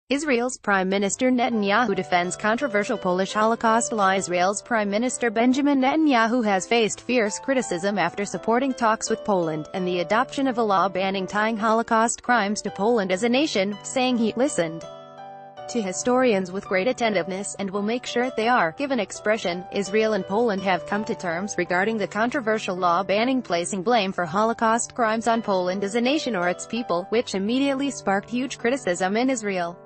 Israel's Prime Minister Netanyahu defends controversial Polish Holocaust law. Israel's Prime Minister Benjamin Netanyahu has faced fierce criticism after supporting talks with Poland, and the adoption of a law banning tying Holocaust crimes to Poland as a nation, saying he listened to historians with great attentiveness, and will make sure they are given expression. Israel and Poland have come to terms regarding the controversial law banning placing blame for Holocaust crimes on Poland as a nation or its people, which immediately sparked huge criticism in Israel.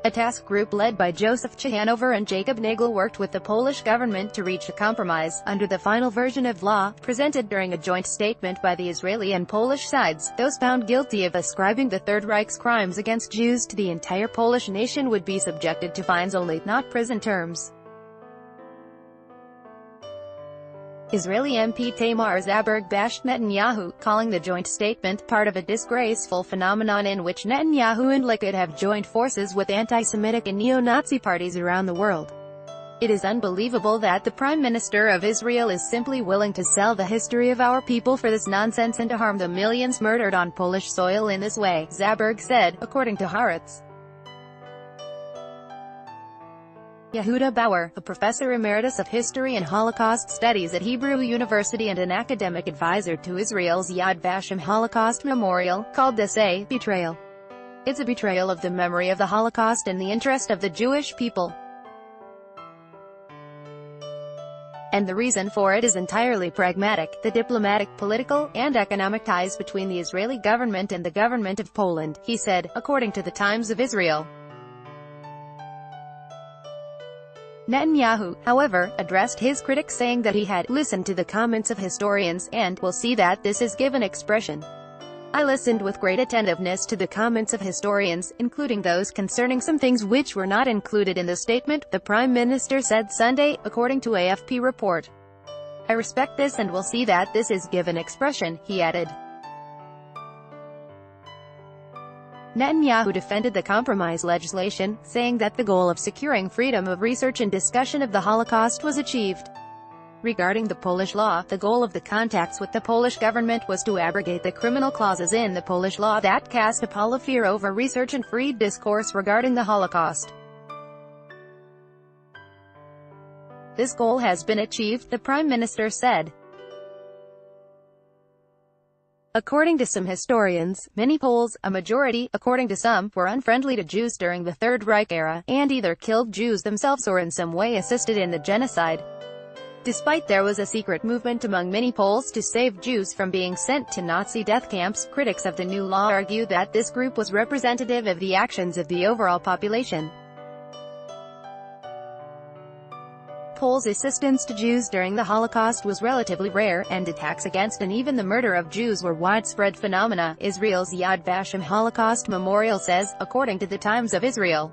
A task group led by Joseph Chehanover and Jacob Nagel worked with the Polish government to reach a compromise under the final version of law, presented during a joint statement by the Israeli and Polish sides. Those found guilty of ascribing the Third Reich's crimes against Jews to the entire Polish nation would be subjected to fines only, not prison terms. Israeli MP Tamar Zaberg bashed Netanyahu, calling the joint statement part of a disgraceful phenomenon in which Netanyahu and Likud have joined forces with anti-Semitic and neo-Nazi parties around the world. It is unbelievable that the Prime Minister of Israel is simply willing to sell the history of our people for this nonsense and to harm the millions murdered on Polish soil in this way, Zaberg said, according to Haaretz. Yehuda Bauer, a professor emeritus of history and Holocaust studies at Hebrew University and an academic advisor to Israel's Yad Vashem Holocaust Memorial, called this a betrayal. It's a betrayal of the memory of the Holocaust and the interest of the Jewish people. And the reason for it is entirely pragmatic: the diplomatic, political, and economic ties between the Israeli government and the government of Poland, he said, according to the Times of Israel. Netanyahu, however, addressed his critics saying that he had listened to the comments of historians, and will see that this is given expression. I listened with great attentiveness to the comments of historians, including those concerning some things which were not included in the statement, the Prime Minister said Sunday, according to AFP report. I respect this and will see that this is given expression, he added. Netanyahu defended the compromise legislation, saying that the goal of securing freedom of research and discussion of the Holocaust was achieved. Regarding the Polish law, the goal of the contacts with the Polish government was to abrogate the criminal clauses in the Polish law that cast a pall of fear over research and free discourse regarding the Holocaust. This goal has been achieved, the Prime Minister said. According to some historians, many Poles, a majority, according to some, were unfriendly to Jews during the Third Reich era, and either killed Jews themselves or in some way assisted in the genocide. Despite there was a secret movement among many Poles to save Jews from being sent to Nazi death camps, critics of the new law argue that this group was representative of the actions of the overall population. Poles' assistance to Jews during the Holocaust was relatively rare, and attacks against and even the murder of Jews were widespread phenomena, Israel's Yad Vashem Holocaust Memorial says, according to the Times of Israel.